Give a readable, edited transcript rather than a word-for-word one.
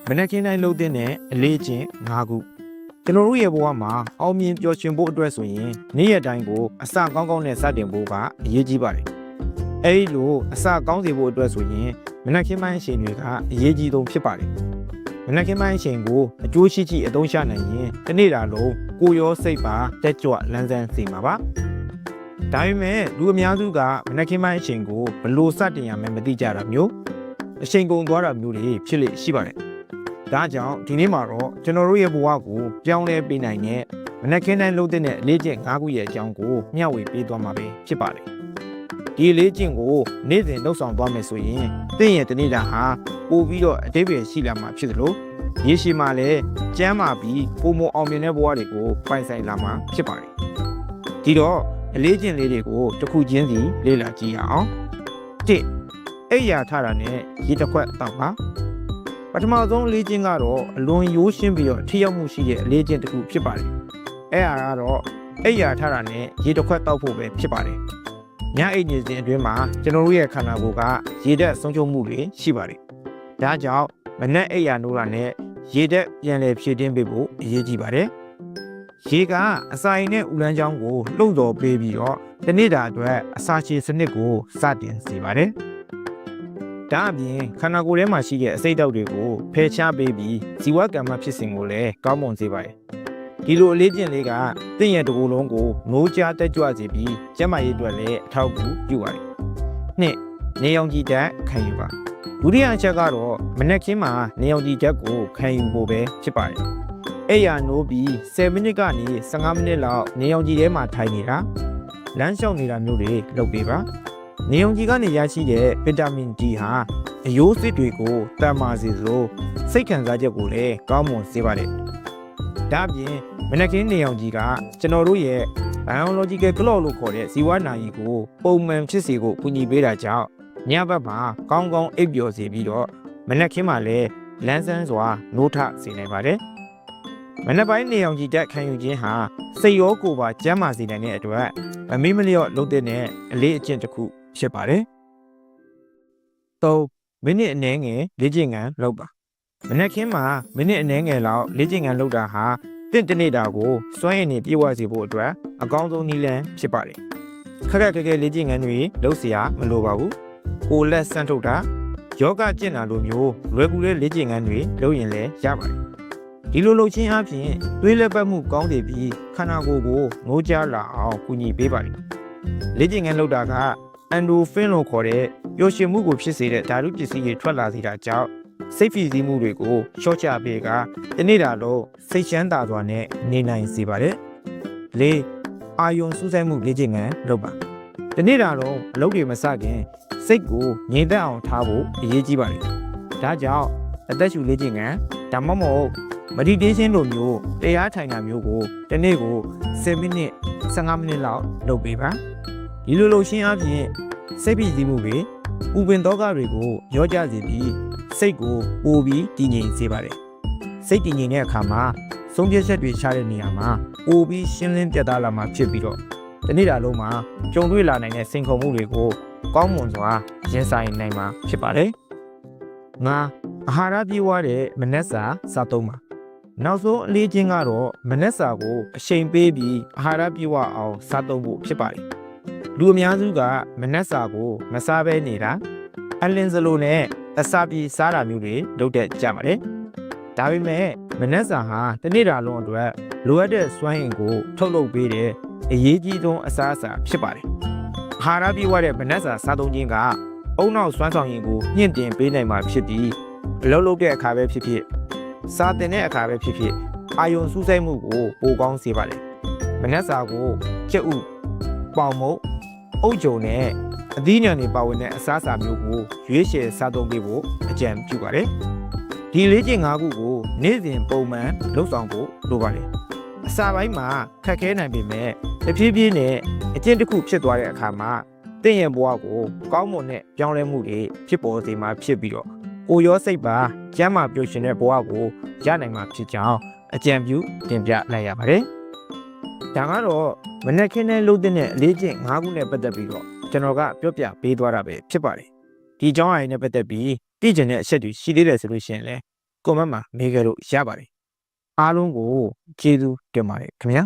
မနက်ခင်းတိုင်းလှုပ်တဲ့အလေးချင်း၅ခုကျွန်တော်တို့ရဲ့ဘဝမှာအောင်မြင်ပျော်ရွှင်ဖို့အတွက်ဆိုရင်နေ့ရက်တိုင်းကိုအစကောင်းကောင်းနဲ့စတင်ဖို့ကအရေးကြီးပါတယ်။အဲဒီလိုအစကောင်းစေဖို့အတွက်ဆိုရင်မနက်ခင်းပိုင်းအချိန်တွေကအရေးကြီးဆုံးဖြစ်ပါတယ်။မနက်ခင်းပိုင်းအချိန်ကိုအကျိုးရှိအသုံးချနိုင်ရင်တစ်နေ့တာလုံးကိုယ်ရောစိတ်ပါတက်ကြွလန်းဆန်းစေမှာပါ။ဒါပေမဲ့လူအများစုကမနက်ခင်းပိုင်းအချိန်ကိုဘလို့စတင်ရမယ်မသိကြတာမျိုးအချိန်ကုန်သွားတာမျိုးတွေဖြစ်လေရှိပါတယ်။ဒါကြောင့်ဒီနေ့မှာတော့ကျွန်တော်တို့ရဲ့ဘဝကိုပြောင်းလဲပေးနိုင်တဲ့မနက်ခင်းတိုင်းလှုပ်တဲ့အလေးကျင့်၅ခုရဲ့အကြောင်းကိုမျှဝေပေးသွားမှာပဲဖြစ်ပါတယ်။ဒီလေးကျင့်ကိုနေ့စဉ်လှုပ်ဆောင်သွားမယ်ဆိုရင်သင်ရဲ့တနေ့တာဟာပို့ပြီးတော့အတိတ်ပဲရှိလာမှာဖြစ်သလိုရေရှည်မှာလည်းကျန်းမာပြီးပုံမအောင်မြင်တဲ့ဘဝတွေကိုပိုင်ဆိုင်လာမှာဖြစ်ပါတယ်။ဒီတော့အလေးကျင့်လေးတွေကိုတစ်ခုချင်းစီလေ့လာကြည့်ရအောင်။၁အိပ်ယာထတာနဲ့ရေတစ်ခွက်တောက်ပါပထမဆုံးအလေးကျင့်ကတော့အလွန်ရိုးရှင်းပြီးတော့ထိရောက်မှုရှိတဲ့အလေးကျင့်တစ်ခုဖြစ်ပါတယ်။အဲ့ဒါကတော့အိပ်ယာထတာနဲ့ရေတစ်ခွက်တောက်ဖို့ပဲဖြစ်ပါတယ်။ညအိပ်နေစဉ်အတွင်းမှာကျွန်တော်တို့ရဲ့ခန္ဓာကိုယ်ကရေဓာတ်ဆုံးရှုံးမှုတွေရှိပါတယ်။ဒါကြောင့်မနက်အိပ်ယာနိုးတာနဲ့ရေဓာတ်ပြန်လည်ဖြည့်တင်းပေးဖို့အရေးကြီးပါတယ်။ရေကအစာအိမ်နဲ့ဥလန်းချောင်းကိုလှုပ်တော်ပေးပြီးတော့တနေ့တာအတွက်အစာရှည်စနစ်ကိုစတင်စေပါတယ်။ဒါအပြင်ခန္ဓာကိုယ်ထဲမှာရှိတဲ့အဆိပ်ဓာတ်တွေကိုဖယ်ရှားပေးပြီးဇီဝကမ္မဖြစ်စဉ်ကိုလည်းကောင်းမွန်စေပါတယ်။ဒီလိုအလေးကျင့်လေးကသင်ရဲ့တစ်ကိုယ်လုံးကိုနိုးကြားတက်ကြွစေပြီးကျန်းမာရေးအတွက်လည်းအထောက်အကူပြုပါတယ်။နှစ်နေရောင်ခြည်ဓာတ်ခံယူပါဒုတိယအချက်ကတော့မနက်ခင်းမှာနေရောင်ခြည်ဓာတ်ကိုခံယူဖို့ပဲဖြစ်ပါတယ်။အဲ့ရနိုးပြီး10မိနစ်ကနေ15မိနစ်လောက်နေရောင်ခြည်ထဲမှာထိုင်နေတာလမ်းလျှောက်နေတာမျိုးတွေလုပ်ပေးပါနေုံကြီးကနေရရှိတဲ့ဗီတာမင် D ဟာအယိုးစစ်တွေကိုတန်မာစေသလိုစိတ်ခံစားချက်ကိုလည်းကောင်းမွန်စေပါတယ်။ဒါ့အပြင်မနက်ခင်းနေအောင်ကြီးကကျွန်တော်တို့ရဲ့ biological clock လို့ခေါ်တဲ့ဇီဝနာရီကိုပုံမှန်ဖြစ်စေဖို့ကူညီပေးတာကြောင့်ညဘက်မှာကောင်းကောင်းအိပ်ပျော်စေပြီးတော့မနက်ခင်းမှာလည်းလန်းဆန်းစွာနိုးထစေနိုင်ပါတယ်။မနက်ပိုင်းနေအောင်ကြီးတက်ခံယူခြင်းဟာစိတ်ရောကိုယ်ပါကျန်းမာစေနိုင်တဲ့အတွက်မမေ့မလျော့လုပ်တဲ့အလေးအကျင့်တစ်ခုဖြစ်ပါတယ်။၃မိနစ်အနည်းငယ်လေ့ကျင့်ခန်းလုပ်ပါမနက်ခင်းမှာမိနစ်အနည်းငယ်လောက်လေ့ကျင့်ခန်းလုပ်တာဟာတင့်တနေ့တာကိုစွမ်းရည်နဲ့ပြည့်ဝစေဖို့အတွက်အကောင်းဆုံးနည်းလမ်းဖြစ်ပါတယ်။ခက်ခက်ခဲခဲလေ့ကျင့်ခန်းတွေလုပ်စရာမလိုပါဘူး။ကိုယ်လက်ဆန့်ထုတ်တာယောဂကျင့်တာလိုမျိုးလွယ်ကူတဲ့လေ့ကျင့်ခန်းတွေလုပ်ရင်လည်းရပါတယ်။ဒီလိုလုပ်ခြင်းအပြင်သွေးလက်ပတ်မှုကောင်းစေပြီးခန္ဓာကိုယ်ကိုနိုးကြားလာအောင်ကူညီပေးပါတယ်။လေ့ကျင့်ခန်းလုပ်တာကအန်ဒိုဖင်လို့ခေါ်တဲ့ပျော်ရွှင်မှုကိုဖြစ်စေတဲ့ဓာတုပစ္စည်းတွေထွက်လာစေတာကြောင့်စိတ်ဖိစီးမှုတွေကိုလျှော့ချပေးကတနေ့တာလုံးစိတ်ချမ်းသာစွာနဲ့နေနိုင်စေပါတယ်။၄အာယုံစူးစိုက်မှုလေ့ကျင့်ခန်းလုပ်ပါတနေ့တာလုံးအလုပ်တွေမစခင်စိတ်ကိုငြိမ်သက်အောင်ထားဖို့အရေးကြီးပါတယ်။ဒါကြောင့်အသက်ရှူလေ့ကျင့်ခန်းဒါမှမဟုတ်meditation လိုမျိုးတရားထိုင်တာမျိုးကိုတစ်နေ့ကို10မိနစ်15မိနစ်လောက်လုပ်ပေးပါဒီလိုလုပ်ရှင်းအပြင်စိတ်ဖိစီးမှုတွေဥပင်သောကတွေကိုရောကြစေပြီးစိတ်ကိုပိုပြီးတည်ငြိမ်စေပါတယ်စိတ်တည်ငြိမ်တဲ့အခါမှာဆုံးဖြတ်ချက်တွေချတဲ့နေရာမှာပိုပြီးရှင်းလင်းပြတ်သားလာမှာဖြစ်ပြီးတော့ဒီနေ့တာလုံးမှာကြုံတွေ့လာနိုင်တဲ့စိန်ခေါ်မှုတွေကိုကောင်းမွန်စွာရင်ဆိုင်နိုင်မှာဖြစ်ပါတယ်၅အာဟာရပြည့်ဝတဲ့မနက်စာစားသုံးပါနောက်ဆုံးအလေးချင်းကတော့မနက်စာကိုအချိန်ပေးပြီးအာဟာရပြည့်ဝအောင်စားသုံးဖို့ဖြစ်ပါတယ်လူအများစုကမနက်စာကိုမစားဘဲနေတာအလင်းစလိုနဲ့အစာပြေစားတာမျိုးတွေလုပ်တတ်ကြပါတယ်ဒါပေမဲ့မနက်စာဟာတနေ့တာလုံးအတွက်လိုအပ်တဲ့စွမ်းအင်ကိုထုတ်လုပ်ပေးတဲ့အရေးကြီးဆုံးအစားအစာဖြစ်ပါတယ်အာဟာရပြည့်ဝတဲ့မနက်စာစားသုံးခြင်းကအုံနောက်စွမ်းဆောင်ရည်ကိုမြင့်တင်ပေးနိုင်မှာဖြစ်ပြီးအလုပ်လုပ်တဲ့အခါပဲဖြစ်ဖြစ်စားတင်တဲ့အခါပဲဖြစ်ဖြစ်အာယုံစူးစိုက်မှုကိုပိုကောင်းစေပါတယ်မနက်စာကိုကြက်ဥပေါင်မုတ်အုတ်ကြုံနဲ့အသီးညံတွေပါဝင်တဲ့အစားအစာမျိုးကိုရွေးချယ်စားသုံးပေးဖို့အကြံပြုပါတယ်ဒီလေ့ကျင့်၅ခုကိုနေ့စဉ်ပုံမှန်လုပ်ဆောင်ဖို့လိုပါတယ်အစာပိုင်းမှာခက်ခဲနိုင်ပေမဲ့တဖြည်းဖြည်းနဲ့အကျင့်တစ်ခုဖြစ်သွားတဲ့အခါမှာတင့်ရဲ့ဘဝကိုကောင်းမွန်တဲ့ပြောင်းလဲမှုတွေဖြစ်ပေါ်စေမှာဖြစ်ပြီးတော့ကိုရောစိတ်ပါကျမ်းမာပျော်ရွှင်တဲ့ဘဝကိုရနိုင်မှာဖြစ်ကြောင်းအကြံပြုတင်ပြလိုက်ရပါတယ်။ဒါကတော့မနက်ခင်းနဲ့လှုပ်တဲ့အလေးကျင့်၅ခုနဲ့ပတ်သက်ပြီးတော့ကျွန်တော်ကပြောပြပေးသွားတာပဲဖြစ်ပါတယ်။ဒီအကြောင်းအရာနဲ့ပတ်သက်ပြီးသိချင်တဲ့အချက်တွေရှိသေးတယ်ဆိုလို့ရှိရင်လည်း comment မှာမေးခဲ့လို့ရပါတယ်အားလုံးကိုကျေးဇူးတင်ပါတယ်ခင်ဗျာ